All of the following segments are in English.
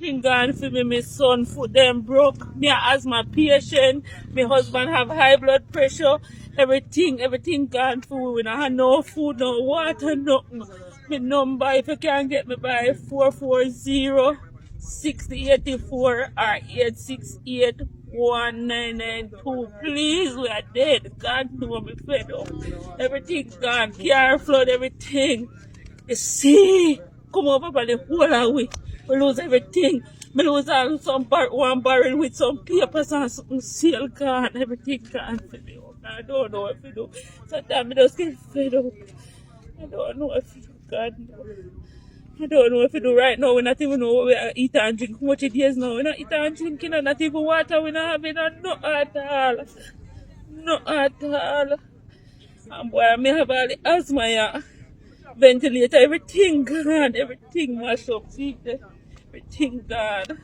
everything gone for me. My son foot them broke. Me a asthma patient. My husband have high blood pressure. Everything gone for me. We don't have no food, no water, nothing. My number, if you can get me by 440-6084 or 868-1992. Please, we are dead. God know me fed up. Everything gone. Car flood, everything. You see, come over by the whole of we lose everything. Me lose all one barrel with some papers and something seal gone. Everything gone for me. I don't know what to do. Sometimes I just get fed up. I don't know what to do. God no. I don't know what to do right now. We not even know what we eat and drink. How much days now? We not eat and drink, not even water. We not having no at all. No at all. And boy, I may have all the asthma, yeah. Ventilator, everything gone, everything mashed up, see, everything gone.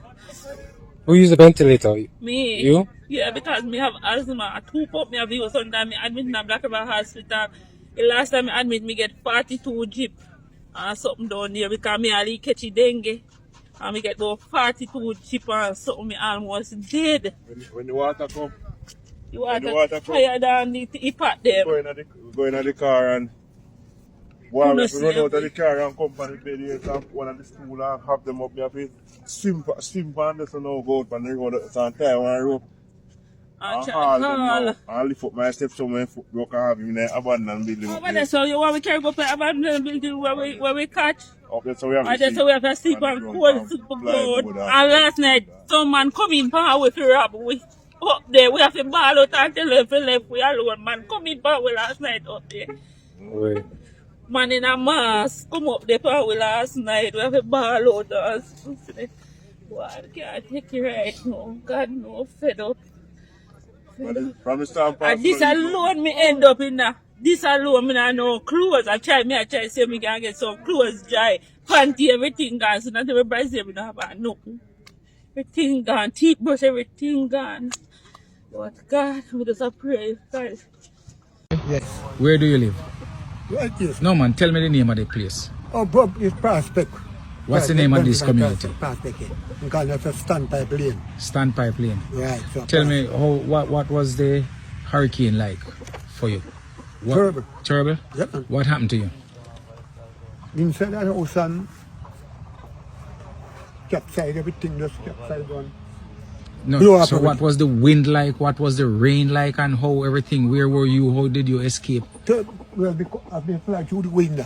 Who use the ventilator? Me. You? Yeah, because me have asthma. 2 pump me have you, sometimes me admit in a Black River Hospital. The last time I admit me get 42 drip and something down there because me ali catch dengue. And me get about 42 drip and something, me almost dead. When the water come? The water higher than the pot them. Go in the car and while if you run out of the car and come from the bed and one of the school and have them up, you have to swim on this and now go out on the road and tie one rope. And lift up my steps so my foot broke and have him in the abandoned building. So you want me to carry up the abandoned building where we catch? Okay, so we have to sleep on cold ground. And last night, some man come in power with rob. We up there, we have to ball out and tell if we left we alone. Man come in power last night up there. Wait. Man in a mask come up there power last night. We have to ball out and say, boy, I can't take it right now. God no, fed up. From the standpoint. And this alone me end up in that. This alone me not no clothes. I try to say me can get some clothes dry. Panty, everything gone. So not everybody say me don't have nothing. Everything gone. Teeth brush, everything gone. But God, we just pray. God. Yes. Where do you live? Right here. No man, tell me the name of the place. Oh, Bob is Prospect. What's the name of this community? Prospect. Because it's a standpipe lane. Standpipe Lane. Right. So Tell me what was the hurricane like for you? Terrible. Terrible? Yep. What happened to you? Inside that ocean, capside, everything just capside on. No. So what was the wind like? What was the rain like? And how everything? Where were you? How did you escape? Well, I've been flying through the window.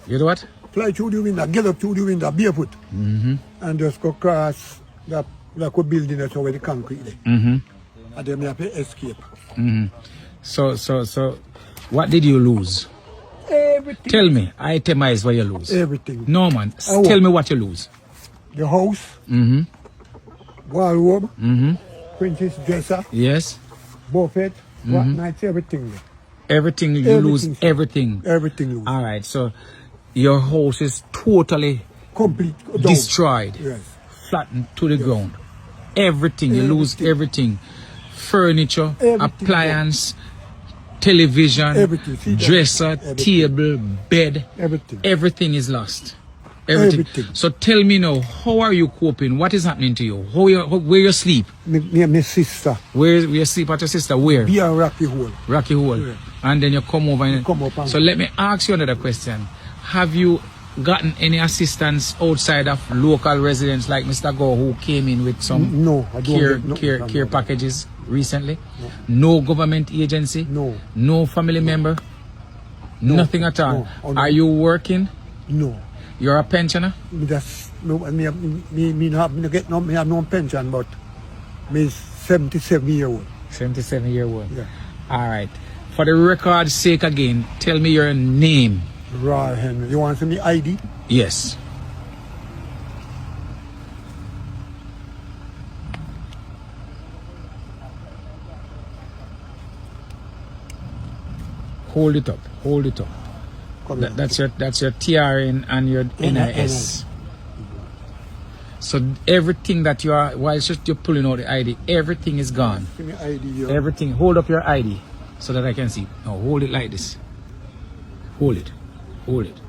You know what? Fly through the window, get up through the window, barefoot. Mm-hmm. And just go across that like a building that's over the concrete there. Mm-hmm. And then we have to escape. Mm-hmm. So, what did you lose? Everything. Tell me, itemize what you lose. Everything. No man, tell me what you lose. The house. Mm-hmm. Wardrobe. Mm-hmm. Princess dresser. Yes. Buffet. Mm-hmm. What nights, everything. Everything, you lose everything. Everything lose. All right, so your house is totally complete destroyed. Yes. Flattened to the ground. Everything, you lose everything. Furniture, appliance, television, dresser, table, bed. Everything is lost. Everything. So tell me now, how are you coping? What is happening to you? Where you sleep? Me and my sister. Where you sleep at your sister? Where? Be a Rocky Hole. Rocky Hole. Yeah. And then you come over. And so let me ask you another question. Have you gotten any assistance outside of local residents like Mr. Go who came in with some care packages recently? No government agency? No family member? Nothing at all? Are you working? No. You're a pensioner? Me have no pension, but me 77-year-old. 77-year-old. Yeah. All right. For the record's sake again, tell me your name. Roy Henry. You want to see me ID? Yes. Hold it up. Hold it up. That's your TRN and your NIS. So everything that you are, while you're pulling out the ID, everything is gone. Give me ID. Everything. Hold up your ID so that I can see. Now hold it like this. Hold it. Hold it.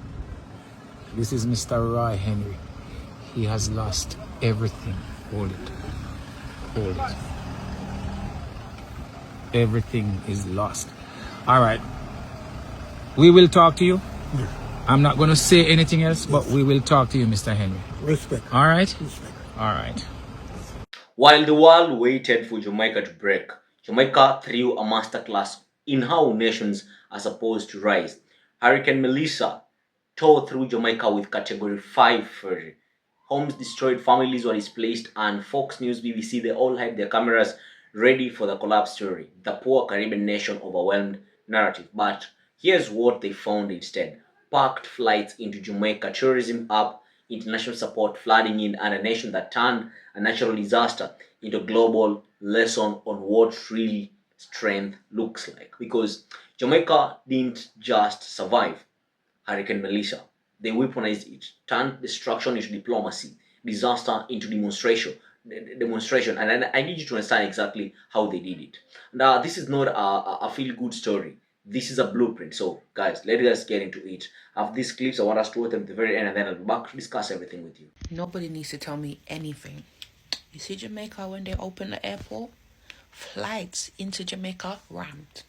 This is Mr. Roy Henry. He has lost everything. Hold it. Hold it. Everything is lost. All right. We will talk to you. Yes. I'm not going to say anything else, but we will talk to you, Mr. Henry. Respect. All right? Respect. All right. While the world waited for Jamaica to break, Jamaica threw a masterclass in how nations are supposed to rise. Hurricane Melissa tore through Jamaica with Category 5 fury. Homes destroyed, families were displaced, and Fox News, BBC, they all had their cameras ready for the collapse story. The poor Caribbean nation overwhelmed narrative. But here's what they found instead. Packed flights into Jamaica, tourism up, international support flooding in, and a nation that turned a natural disaster into a global lesson on what real strength looks like. Because Jamaica didn't just survive Hurricane Melissa. They weaponized it, turned destruction into diplomacy, disaster into demonstration. And I need you to understand exactly how they did it. Now, this is not a feel-good story. This is a blueprint. So, guys, let us get into it. I have these clips. I want us to watch them at the very end, and then I'll be back to discuss everything with you. Nobody needs to tell me anything. You see Jamaica, when they open the airport, flights into Jamaica rammed,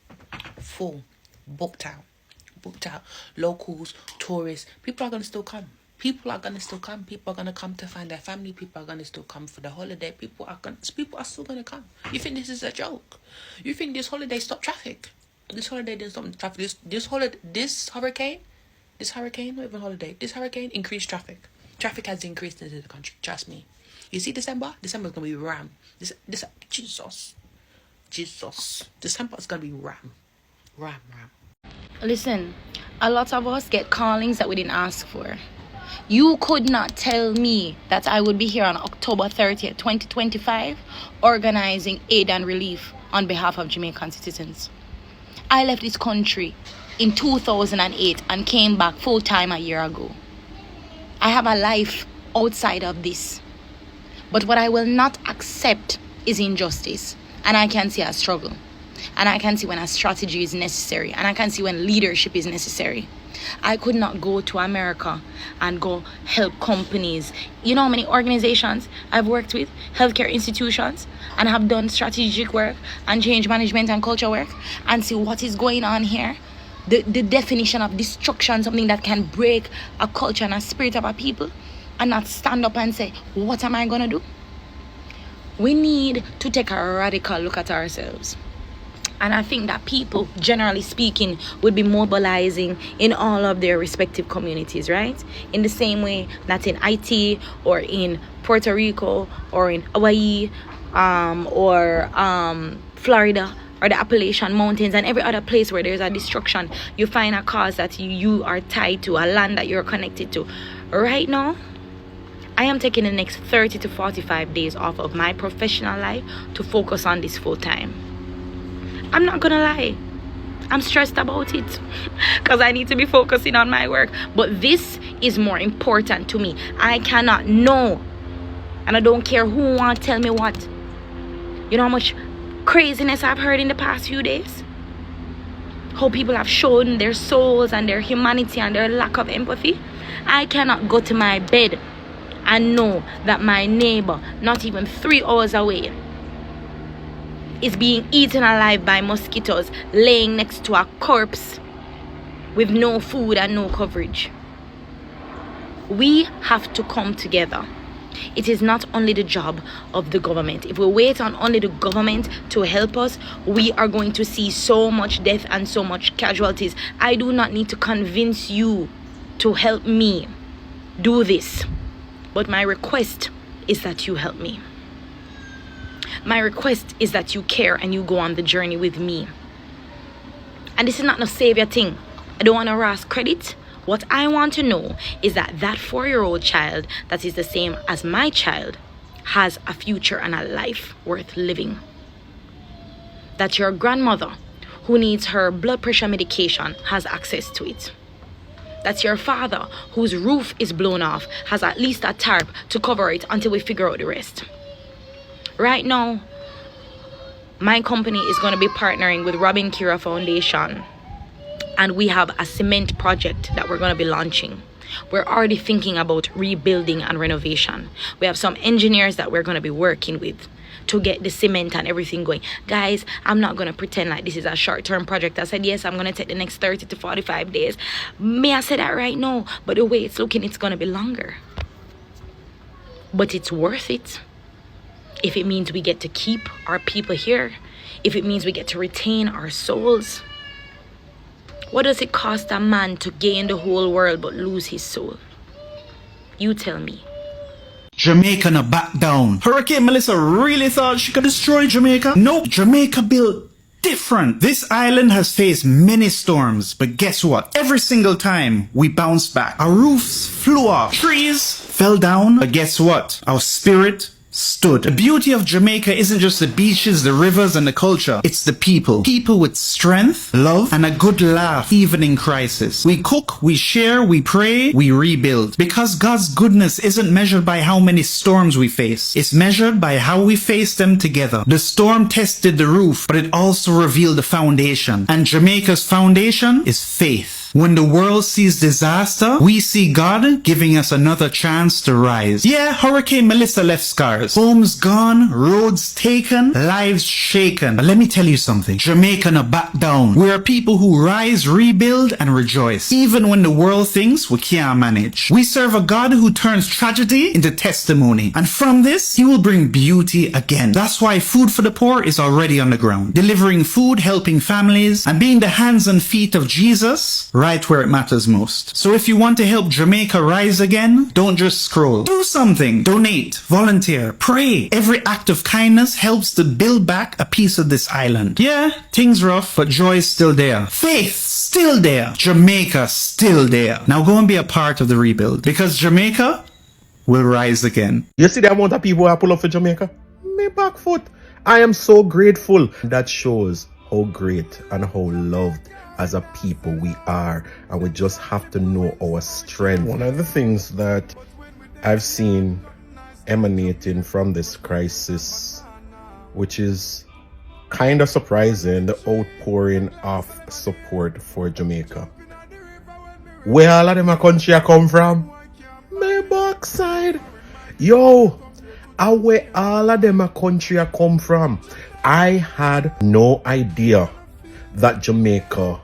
full, booked out. Locals, tourists, people are going to still come. People are going to come to find their family. People are going to still come for the holiday. People are still going to come. You think this is a joke? You think this holiday stopped traffic? This holiday didn't stop traffic. This hurricane, not even holiday, this hurricane increased traffic. Traffic has increased into the country. Trust me. You see December? December's going to be ram. Jesus. December's going to be ram. Listen, a lot of us get callings that we didn't ask for. You could not tell me that I would be here on October 30th, 2025, organizing aid and relief on behalf of Jamaican citizens. I left this country in 2008 and came back full-time a year ago. I have a life outside of this. But what I will not accept is injustice. And I can see a struggle. And I can see when a strategy is necessary. And I can see when leadership is necessary. I could not go to America and go help companies. You know how many organizations I've worked with, healthcare institutions, and have done strategic work and change management and culture work, and see what is going on here. The definition of destruction, something that can break a culture and a spirit of a people, and not stand up and say, what am I going to do? We need to take a radical look at ourselves. And I think that people, generally speaking, would be mobilizing in all of their respective communities, right? In the same way that in IT or in Puerto Rico or in Hawaii or Florida or the Appalachian Mountains and every other place where there's a destruction, you find a cause that you are tied to, a land that you're connected to. Right now, I am taking the next 30 to 45 days off of my professional life to focus on this full time. I'm not gonna lie, I'm stressed about it because I need to be focusing on my work. But this is more important to me. I cannot know, and I don't care who wants to tell me what. You know how much craziness I've heard in the past few days? How people have shown their souls and their humanity and their lack of empathy. I cannot go to my bed and know that my neighbor, not even 3 hours away, is being eaten alive by mosquitoes, laying next to a corpse with no food and no coverage. We have to come together. It is not only the job of the government. If we wait on only the government to help us, we are going to see so much death and so much casualties. I do not need to convince you to help me do this. But my request is that you help me. My request is that you care and you go on the journey with me. And this is not no savior thing. I don't want to ask credit. What I want to know is that 4-year-old child that is the same as my child has a future and a life worth living. That your grandmother who needs her blood pressure medication has access to it. That your father whose roof is blown off has at least a tarp to cover it until we figure out the rest. Right now, my company is going to be partnering with Robin Kira Foundation, and we have a cement project that we're going to be launching. We're already thinking about rebuilding and renovation. We have some engineers that we're going to be working with to get the cement and everything going. Guys, I'm not going to pretend like this is a short-term project. I said, yes, I'm going to take the next 30 to 45 days. May I say that right now? But the way it's looking, it's going to be longer. But it's worth it. If it means we get to keep our people here, if it means we get to retain our souls. What does it cost a man to gain the whole world but lose his soul? You tell me. Jamaica no back down. Hurricane Melissa really thought she could destroy Jamaica? Nope. Jamaica built different. This island has faced many storms, but guess what? Every single time we bounced back. Our roofs flew off. Trees fell down, but guess what? Our spirit stood. The beauty of Jamaica isn't just the beaches, the rivers, and the culture. It's the people. People with strength, love, and a good laugh, even in crisis. We cook, we share, we pray, we rebuild. Because God's goodness isn't measured by how many storms we face. It's measured by how we face them together. The storm tested the roof, but it also revealed the foundation. And Jamaica's foundation is faith. When the world sees disaster, we see God giving us another chance to rise. Yeah, Hurricane Melissa left scars. Homes gone, roads taken, lives shaken. But let me tell you something. Jamaica no back down. We are people who rise, rebuild, and rejoice. Even when the world thinks we can't manage. We serve a God who turns tragedy into testimony. And from this, He will bring beauty again. That's why Food for the Poor is already on the ground. Delivering food, helping families, and being the hands and feet of Jesus right where it matters most. So if you want to help Jamaica rise again, don't just scroll. Do something. Donate, volunteer, pray. Every act of kindness helps to build back a piece of this island. Yeah, things rough, but joy is still there. Faith still there. Jamaica still there. Now go and be a part of the rebuild, because Jamaica will rise again. You see the amount of people who pull up for Jamaica? Me back foot. I am so grateful. That shows how great and how loved as a people we are, and we just have to know our strength. One of the things that I've seen emanating from this crisis, which is kind of surprising, the outpouring of support for Jamaica. Where all of them a country I come from? My backside. Yo, where all of them a country I come from? I had no idea that Jamaica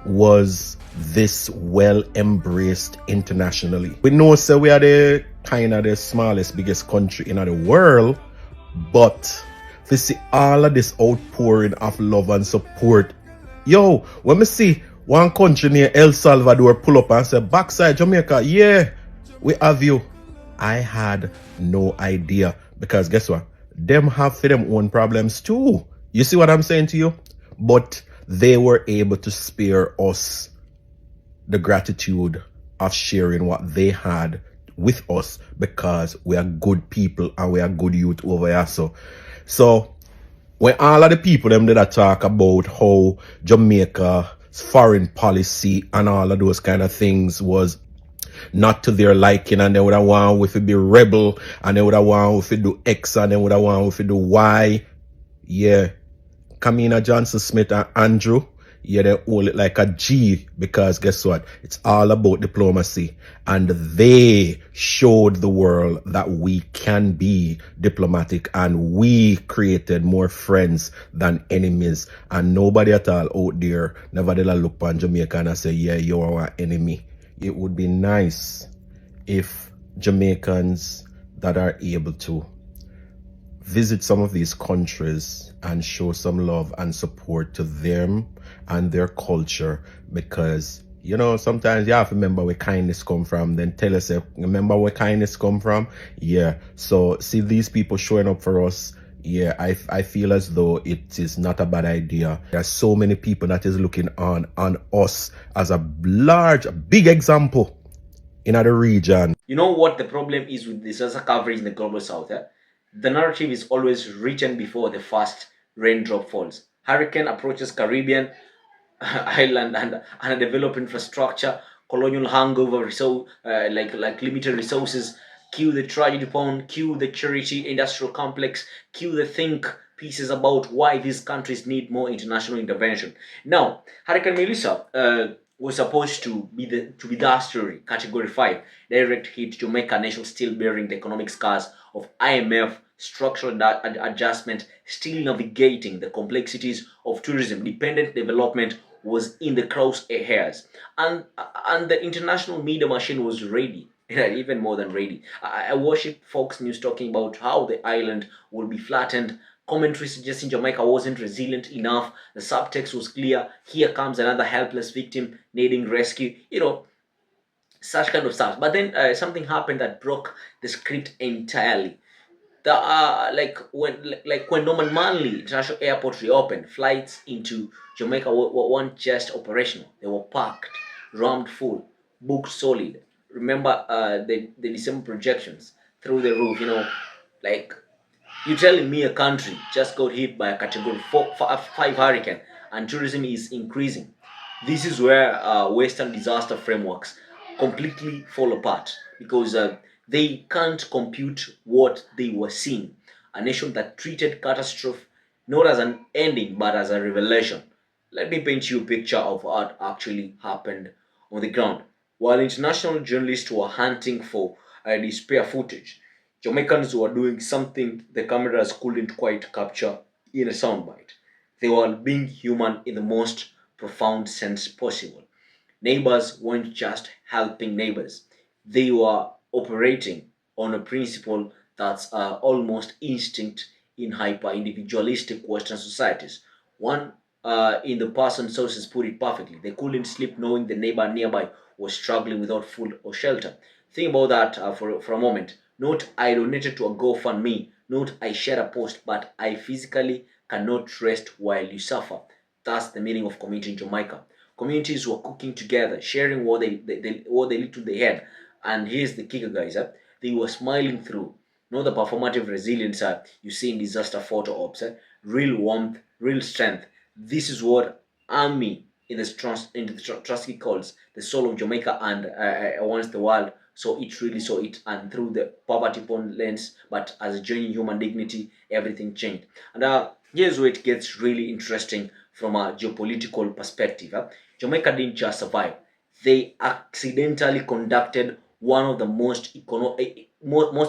was this well embraced internationally. We know so we are the kind of the smallest, biggest country in the world, but to see all of this outpouring of love and support. Yo, when we see one country near El Salvador pull up and say, backside Jamaica, yeah, we have you. I had no idea, because guess what? Them have for them own problems too. You see what I'm saying to you? But they were able to spare us the gratitude of sharing what they had with us, because we are good people and we are good youth over here. So when all of the people them that talk about how Jamaica's foreign policy and all of those kind of things was not to their liking, and they would have want if it be rebel, and they would have want if it do X, and they would have want if it do Y, yeah, Kamina Johnson Smith and Andrew, yeah, they hold it like a G, because guess what? It's all about diplomacy. And they showed the world that we can be diplomatic, and we created more friends than enemies. And nobody at all out there never did look upon Jamaica and say, yeah, you're our enemy. It would be nice if Jamaicans that are able to visit some of these countries and show some love and support to them and their culture, because you know sometimes you have to remember where kindness come from, then tell us remember where kindness come from. Yeah, so see these people showing up for us. Yeah, I feel as though it is not a bad idea. There are so many people that is looking on us as a big example in the region. You know what the problem is with disaster coverage in the global south? The narrative is always written before the first raindrop falls. Hurricane approaches Caribbean island and a developed infrastructure, colonial hangover, so like limited resources. Cue the tragedy pound, cue the charity industrial complex, cue the think pieces about why these countries need more international intervention. Now, Hurricane Melissa was supposed to be the story. Category 5, direct hit. Jamaica nation still bearing the economic scars of IMF structural adjustment, still navigating the complexities of tourism dependent development was in the crosshairs, and the international media machine was ready. Even more than ready. I watched Fox News talking about how the island will be flattened. Commentary suggesting Jamaica wasn't resilient enough. The subtext was clear. Here comes another helpless victim needing rescue. Such kind of stuff. But then something happened that broke the script entirely. The when Norman Manley International Airport reopened, flights into Jamaica weren't just operational. They were packed, rammed full, booked solid. Remember the December projections through the roof. Like you telling me a country just got hit by a category 5 hurricane and tourism is increasing. This is where Western disaster frameworks completely fall apart because they can't compute what they were seeing. A nation that treated catastrophe not as an ending but as a revelation. Let me paint you a picture of what actually happened on the ground. While international journalists were hunting for the spare footage, Jamaicans were doing something the cameras couldn't quite capture in a soundbite. They were being human in the most profound sense possible. Neighbors weren't just helping neighbors, they were operating on a principle that's almost instinct in hyper individualistic Western societies. One in the person sources put it perfectly. They couldn't sleep knowing the neighbor nearby was struggling without food or shelter. Think about that for a moment. Not I donated to a GoFundMe, not I shared a post, but I physically cannot rest while you suffer. That's the meaning of community in Jamaica. Communities were cooking together, sharing what they little they had. And here's the kicker, guys. They were smiling through. Not the performative resilience you see in disaster photo ops. Real warmth, real strength. This is what army in the Trusky calls the soul of Jamaica, and once the world really saw it, and through the poverty porn lens, but as a genuine human dignity, everything changed. And here's where it gets really interesting from a geopolitical perspective. Jamaica didn't just survive; they accidentally conducted one of the most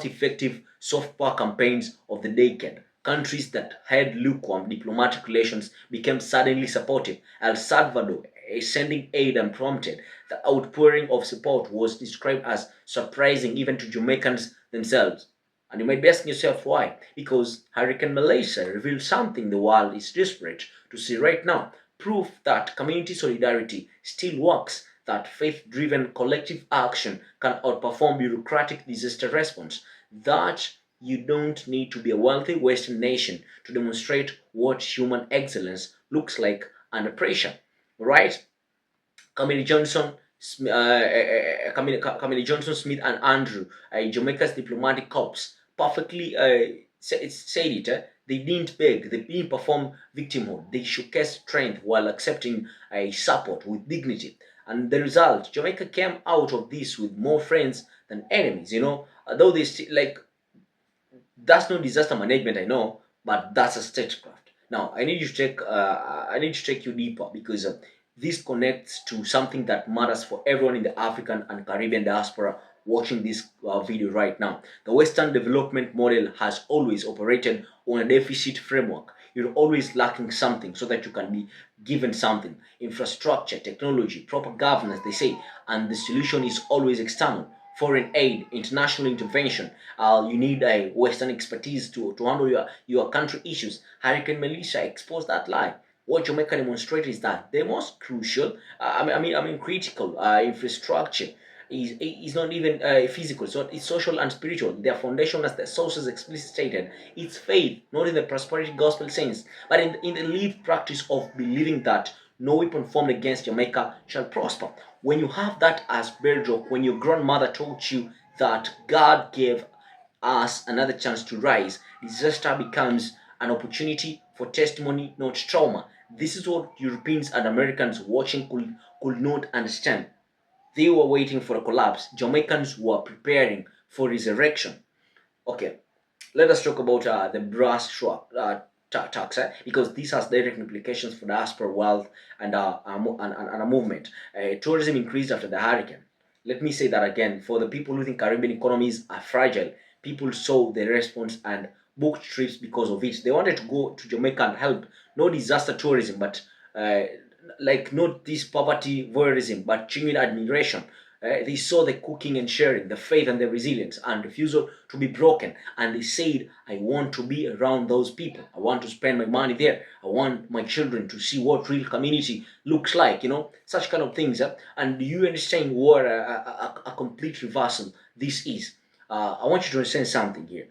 effective soft power campaigns of the decade. Countries that had lukewarm diplomatic relations became suddenly supportive. El Salvador sending aid unprompted. The outpouring of support was described as surprising even to Jamaicans themselves. And you might be asking yourself why. Because Hurricane Malaysia revealed something the world is desperate to see right now. Proof that community solidarity still works, that faith-driven collective action can outperform bureaucratic disaster response, that you don't need to be a wealthy Western nation to demonstrate what human excellence looks like under pressure, right? Camille Johnson, Camille Johnson Smith, and Andrew, Jamaica's diplomatic corps, perfectly said it. They didn't beg, they didn't perform victimhood. They showcased strength while accepting support with dignity. And the result, Jamaica came out of this with more friends than enemies. Though they still that's not disaster management, I know, but that's a statecraft. Now, I need to take you deeper because this connects to something that matters for everyone in the African and Caribbean diaspora watching this video right now. The Western development model has always operated on a deficit framework. You're always lacking something so that you can be given something. Infrastructure, technology, proper governance, they say, and the solution is always external. Foreign aid, international intervention. You need a Western expertise to handle your country issues. Hurricane Melissa exposed that lie. What Jamaica demonstrated is that the most crucial, critical infrastructure is not even physical, so it's social and spiritual. Their foundation, as the sources explicitly stated, it's faith, not in the prosperity gospel sense, but in the lived practice of believing that no weapon formed against Jamaica shall prosper. When you have that as bedrock, when your grandmother told you that God gave us another chance to rise, disaster becomes an opportunity for testimony, not trauma. This is what Europeans and Americans watching could not understand. They were waiting for a collapse. Jamaicans were preparing for resurrection. Okay, let us talk about the brass tax, because this has direct implications for diaspora wealth and a movement. Tourism increased after the hurricane. Let me say that again. For the people who think Caribbean economies are fragile, people saw the response and booked trips because of it. They wanted to go to Jamaica and help. No disaster tourism, but like not this poverty voyeurism, but genuine admiration. They saw the cooking and sharing, the faith and the resilience, and refusal to be broken. And they said, I want to be around those people. I want to spend my money there. I want my children to see what real community looks like, such kind of things. And do you understand what a complete reversal this is? I want you to understand something here.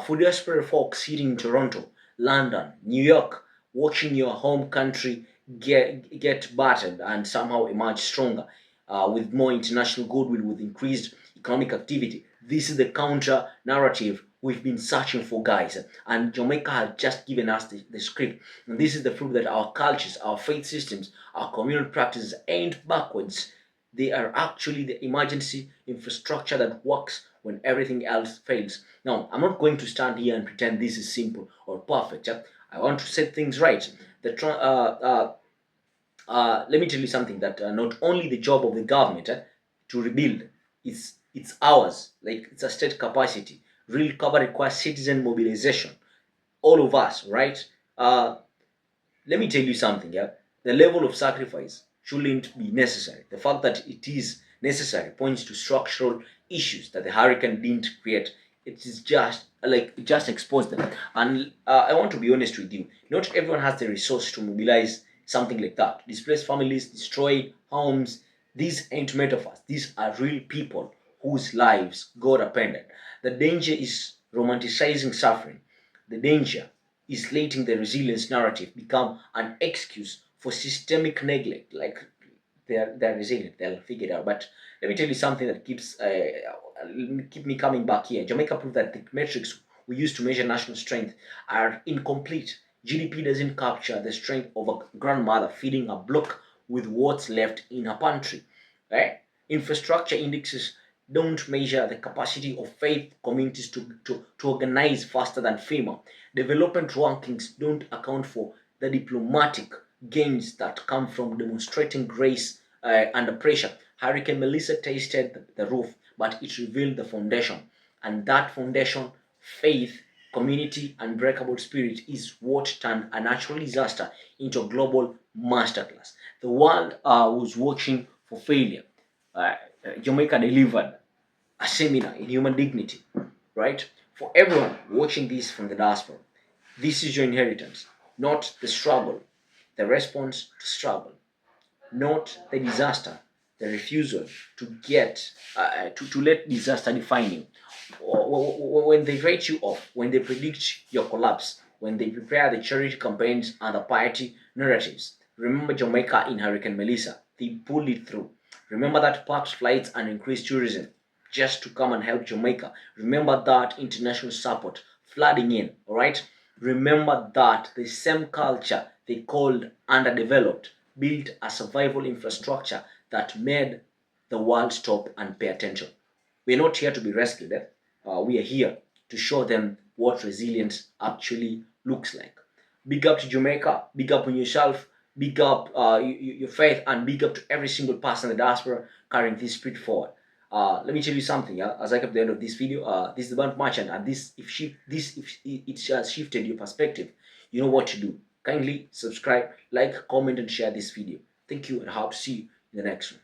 For diaspora folks sitting in Toronto, London, New York, watching your home country get battered and somehow emerge stronger, with more international goodwill, with increased economic activity. This is the counter narrative we've been searching for, guys. And Jamaica has just given us the script. And this is the proof that our cultures, our faith systems, our communal practices ain't backwards. They are actually the emergency infrastructure that works when everything else fails. Now, I'm not going to stand here and pretend this is simple or perfect. I want to set things right. Let me tell you something, that not only the job of the government to rebuild, it's ours. Like, it's a state capacity. Real recovery requires citizen mobilization. All of us, right? Let me tell you something. The level of sacrifice shouldn't be necessary. The fact that it is necessary points to structural issues that the hurricane didn't create. It is just like it just exposed them. And I want to be honest with you. Not everyone has the resource to mobilize something like that. Displaced families, destroyed homes. These ain't metaphors. These are real people whose lives got upended. The danger is romanticizing suffering. The danger is letting the resilience narrative become an excuse for systemic neglect. Like, they're resilient, they'll figure it out. But let me tell you something that keep me coming back here. Jamaica proved that the metrics we use to measure national strength are incomplete. GDP doesn't capture the strength of a grandmother feeding a block with what's left in her pantry. Right? Infrastructure indexes don't measure the capacity of faith communities to organize faster than FEMA. Development rankings don't account for the diplomatic gains that come from demonstrating grace under pressure. Hurricane Melissa tasted the roof, but it revealed the foundation. And that foundation, faith, community, and breakable spirit, is what turned a natural disaster into a global masterclass. The world was watching for failure. Jamaica delivered a seminar in human dignity, right? For everyone watching this from the diaspora, this is your inheritance, not the struggle, the response to struggle, not the disaster, the refusal to get to let disaster define you. When they write you off, when they predict your collapse, when they prepare the charity campaigns and the piety narratives, remember Jamaica in Hurricane Melissa. They pulled it through. Remember that parked flights and increased tourism just to come and help Jamaica. Remember that international support flooding in, all right? Remember that the same culture they called underdeveloped built a survival infrastructure that made the world stop and pay attention. We're not here to be rescued. We are here to show them what resilience actually looks like. Big up to Jamaica, big up on yourself, big up your faith, and big up to every single person in the diaspora carrying this spirit forward. Let me tell you something. As I come to the end of this video, this is the Burnt Merchant, and if it has shifted your perspective, you know what to do. Kindly subscribe, like, comment, and share this video. Thank you, and I hope to see you in the next one.